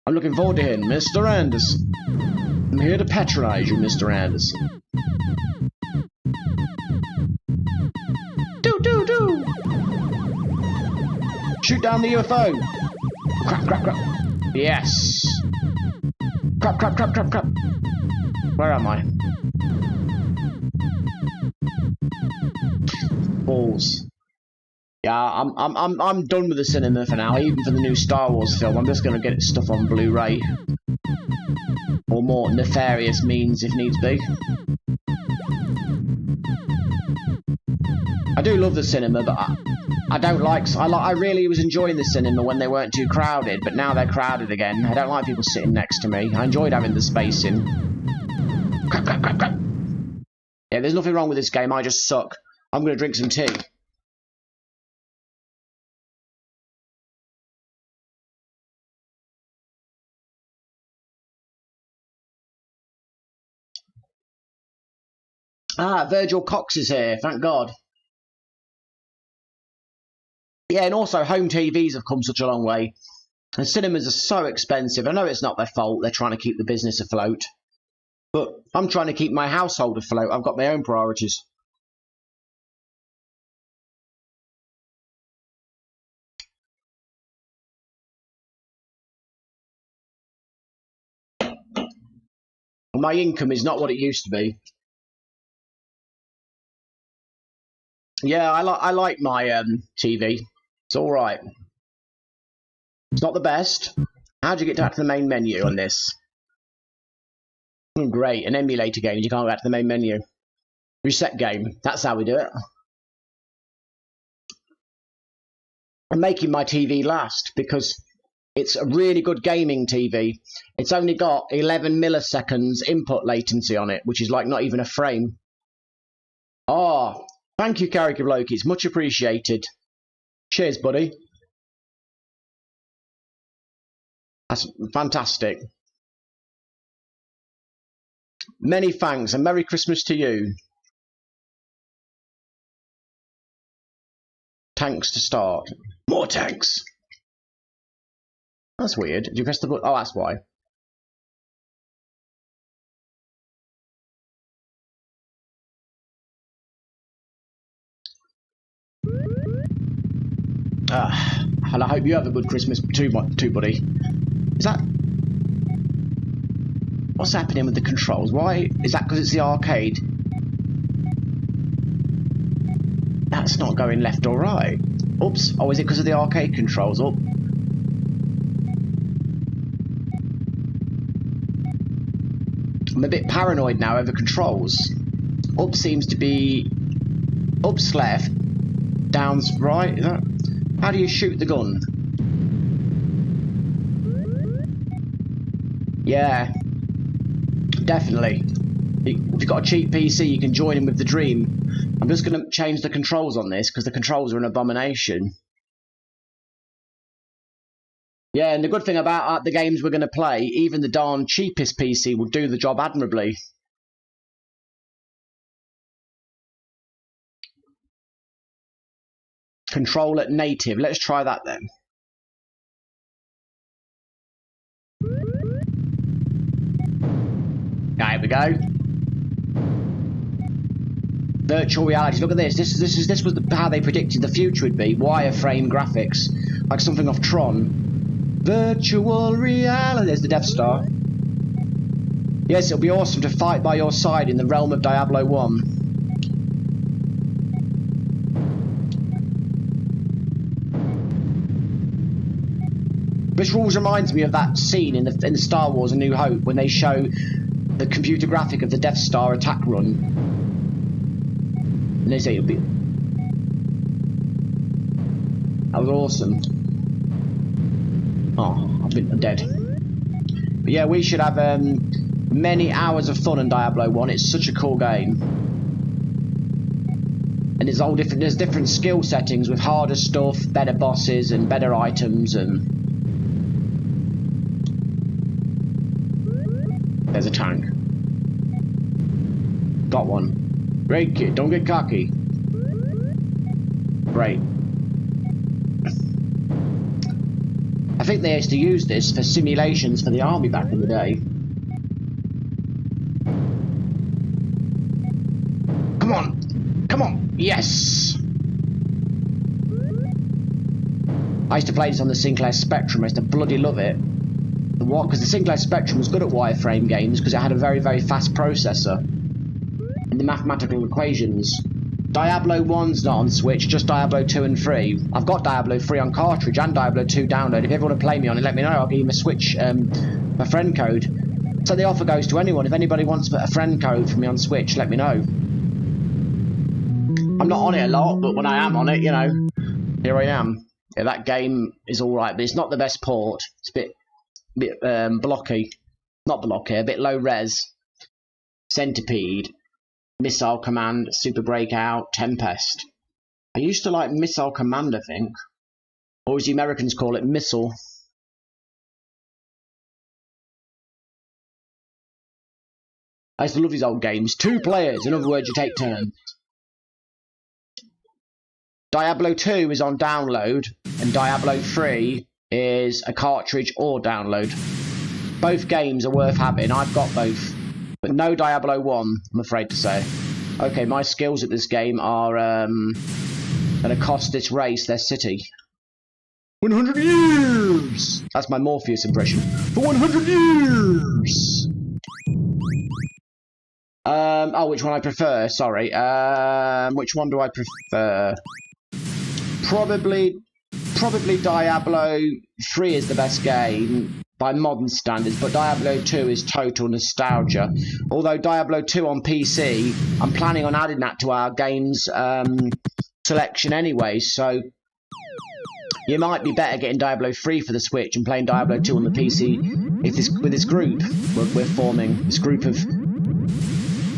I'm looking forward to him, Mr. Anderson. I'm here to patronise you, Mr. Anderson. Shoot down the UFO! Crap, crap, crap. Yes! Crap, crap, crap, crap, crap. Where am I? Balls. Yeah, I'm done with the cinema for now, even for the new Star Wars film. I'm just gonna get stuff on Blu-ray. Or more nefarious means if needs be. I do love the cinema, but I don't like... I really was enjoying the cinema when they weren't too crowded, but now they're crowded again. I don't like people sitting next to me. I enjoyed having the spacing. Crap, crap, crap, crap. Yeah, there's nothing wrong with this game. I just suck. I'm going to drink some tea. Ah, Virgil Cox is here, thank God. Yeah, and also home TVs have come such a long way. And cinemas are so expensive. I know it's not their fault. They're trying to keep the business afloat. But I'm trying to keep my household afloat. I've got my own priorities. My income is not what it used to be. Yeah, I like my TV. It's all right. It's not the best. How do you get back to the main menu on this? Great, an emulator game. You can't get to the main menu. Reset game. That's how we do it. I'm making my TV last because it's a really good gaming TV. It's only got 11 milliseconds input latency on it, which is like not even a frame. Oh, thank you, Karika Bloke. It's much appreciated. Cheers, buddy. That's fantastic. Many thanks and Merry Christmas to you. Tanks to start. More tanks. That's weird. Did you press the button? Oh, that's why. And I hope you have a good Christmas too, buddy. Is that... What's happening with the controls? Why? Is that because it's the arcade? That's not going left or right. Oops. Oh, is it because of the arcade controls? Oh. I'm a bit paranoid now over controls. Up seems to be... Up's left. Down's right. Is that... How do you shoot the gun? Yeah. Definitely. If you've got a cheap PC, you can join in with the dream. I'm just going to change the controls on this, because the controls are an abomination. Yeah, and the good thing about the games we're going to play, even the darn cheapest PC will do the job admirably. Control at native. Let's try that then. There we go. Virtual reality. Look at this. This was how they predicted the future would be. Wireframe graphics, like something off Tron. Virtual reality. There's the Death Star. Yes, it'll be awesome to fight by your side in the realm of Diablo 1. This always reminds me of that scene in the Star Wars: A New Hope when they show the computer graphic of the Death Star attack run. And they say it'll be... That was awesome. Oh, I'm dead. But yeah, we should have many hours of fun in Diablo 1. It's such a cool game. And it's all different. There's different skill settings with harder stuff, better bosses, and better items. And there's a tank. Got one. Great kid. Don't get cocky. Great. I think they used to use this for simulations for the army back in the day. Come on! Come on! Yes! I used to play this on the Sinclair Spectrum. I used to bloody love it. What? Because the Sinclair Spectrum was good at wireframe games because it had a very, very fast processor. And the mathematical equations. Diablo 1's not on Switch, just Diablo 2 and 3. I've got Diablo 3 on cartridge and Diablo 2 download. If you ever want to play me on it, let me know. I'll give you my Switch, my friend code. So the offer goes to anyone. If anybody wants a friend code for me on Switch, let me know. I'm not on it a lot, but when I am on it, you know, here I am. Yeah, that game is alright, but it's not the best port. It's a bit blocky. Not blocky, a bit low res. Centipede. Missile Command, Super Breakout, Tempest. I used to like Missile Command, I think. Or as the Americans call it, Missile. I used to love these old games. 2 players, in other words, you take turns. Diablo 2 is on download, and Diablo 3 is a cartridge or download. Both games are worth having. I've got both. But no Diablo 1, I'm afraid to say. Okay, my skills at this game are going to cost this race their city. 100 years! That's my Morpheus impression. For 100 years! Oh, which one I prefer? Sorry. Which one do I prefer? Probably Diablo 3 is the best game by modern standards, but Diablo 2 is total nostalgia. Although Diablo 2 on PC, I'm planning on adding that to our games selection anyway, so you might be better getting Diablo 3 for the Switch and playing Diablo 2 on the PC with this group we're forming, this group of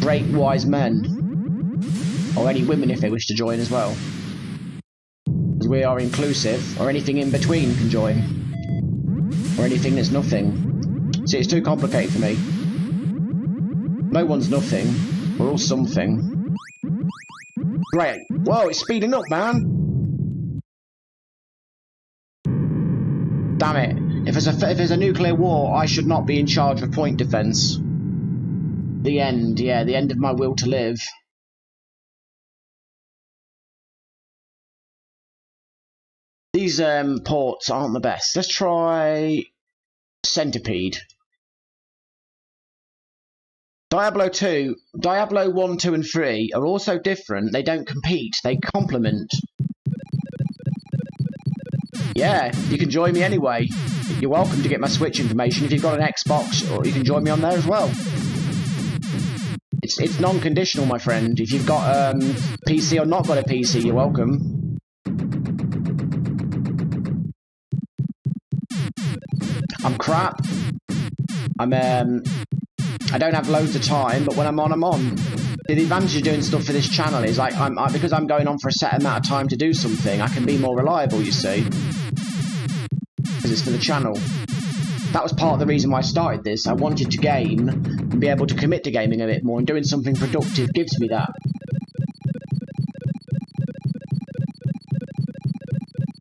great wise men, or any women if they wish to join as well. Because we are inclusive, or anything in between can join. Or anything that's nothing. See, it's too complicated for me. No one's nothing. We're all something. Great. Whoa, it's speeding up, man. Damn it. If there's a nuclear war, I should not be in charge of point defense. The end. Yeah, the end of my will to live. These ports aren't the best. Let's try Centipede. Diablo 2, Diablo 1, 2 and 3 are also different. They don't compete, they complement. Yeah, you can join me anyway. You're welcome to get my Switch information. If you've got an Xbox, or you can join me on there as well. It's non-conditional, my friend. If you've got PC or not got a PC, you're welcome. I'm crap. I don't have loads of time, but when I'm on, I'm on. The advantage of doing stuff for this channel is because I'm going on for a set amount of time to do something, I can be more reliable, you see. Because it's for the channel. That was part of the reason why I started this. I wanted to game and be able to commit to gaming a bit more, and doing something productive gives me that.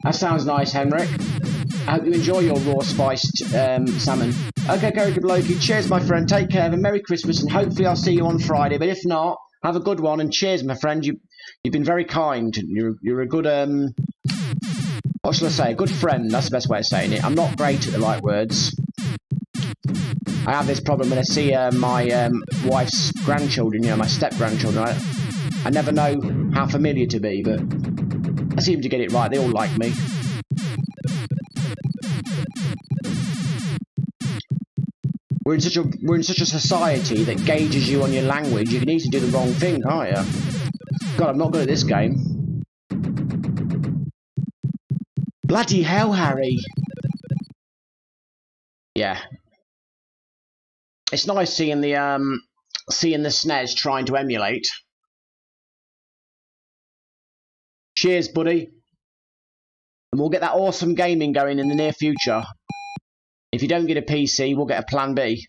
That sounds nice, Henrik. I hope you enjoy your raw spiced salmon. Okay, Gary Loki, cheers, my friend. Take care, have a Merry Christmas, and hopefully I'll see you on Friday. But if not, have a good one, and cheers, my friend. You've been very kind. You're a good what shall I say? A good friend. That's the best way of saying it. I'm not great at the right words. I have this problem when I see my wife's grandchildren, you know, my step-grandchildren. I never know how familiar to be, but I seem to get it right. They all like me. We're in such a society that gauges you on your language. You can easily do the wrong thing, can't you? God, I'm not good at this game. Bloody hell, Harry. Yeah. It's nice seeing the SNES trying to emulate. Cheers, buddy. And we'll get that awesome gaming going in the near future. If you don't get a PC, we'll get a plan B.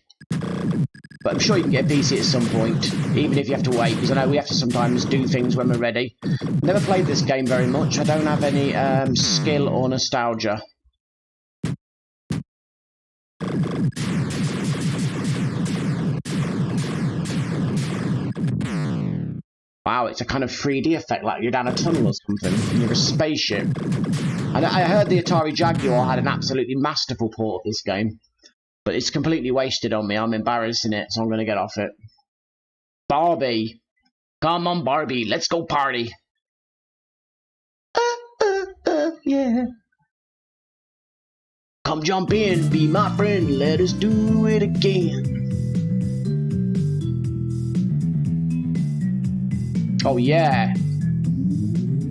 But I'm sure you can get a PC at some point, even if you have to wait, because I know we have to sometimes do things when we're ready. Never played this game very much. I don't have any skill or nostalgia. Wow, it's a kind of 3D effect, like you're down a tunnel or something, and you're a spaceship. And I heard the Atari Jaguar had an absolutely masterful port of this game. But it's completely wasted on me. I'm embarrassing it, so I'm going to get off it. Barbie. Come on, Barbie. Let's go party. Yeah. Come jump in, be my friend. Let us do it again. Oh, yeah.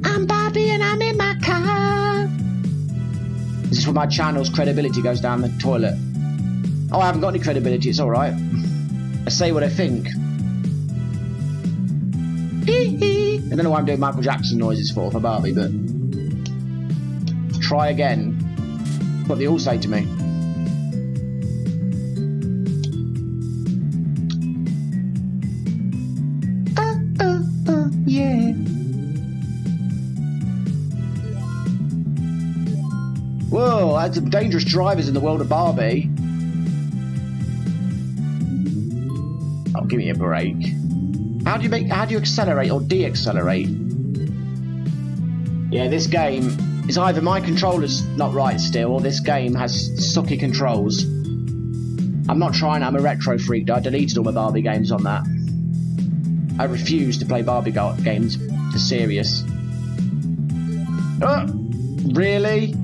I'm Barbie and I'm in my car. This is where my channel's credibility goes down the toilet. Oh, I haven't got any credibility, it's alright. I say what I think. I don't know why I'm doing Michael Jackson noises for Barbie, but... Try again. What they all say to me. Whoa, I had some dangerous drivers in the world of Barbie. Oh, give me a break. How do you accelerate or de-accelerate? Yeah, this game is either my controller's not right still, or this game has sucky controls. I'm not trying, I'm a retro freak. I deleted all my Barbie games on that. I refuse to play Barbie games for serious. Really?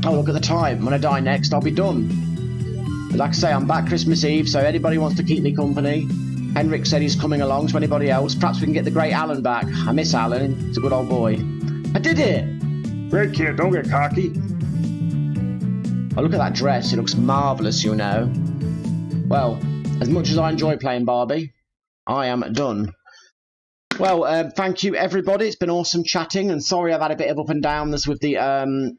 Oh, look at the time. When I die next, I'll be done. But like I say, I'm back Christmas Eve, so anybody wants to keep me company. Henrik said he's coming along, so anybody else. Perhaps we can get the great Alan back. I miss Alan. He's a good old boy. I did it! Great kid, don't get cocky. Oh, look at that dress. It looks marvellous, you know. Well, as much as I enjoy playing Barbie, I am done. Well, thank you, everybody. It's been awesome chatting, and sorry I've had a bit of up and downness with the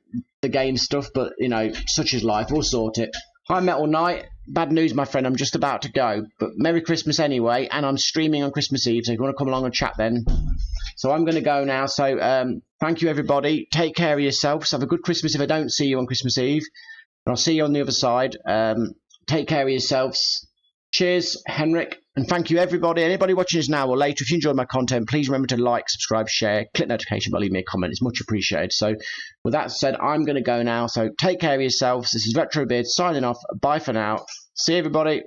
game stuff, but, you know, such is life. We'll sort it. Hi, Metal Knight. Bad news, my friend. I'm just about to go. But Merry Christmas anyway, and I'm streaming on Christmas Eve, so if you want to come along and chat then. So I'm going to go now. So thank you, everybody. Take care of yourselves. Have a good Christmas if I don't see you on Christmas Eve. And I'll see you on the other side. Take care of yourselves. Cheers, Henrik. And thank you, everybody. Anybody watching this now or later, if you enjoyed my content, please remember to like, subscribe, share, click notification bell, leave me a comment. It's much appreciated. So with that said, I'm going to go now. So take care of yourselves. This is Retrobeard signing off. Bye for now. See you, everybody.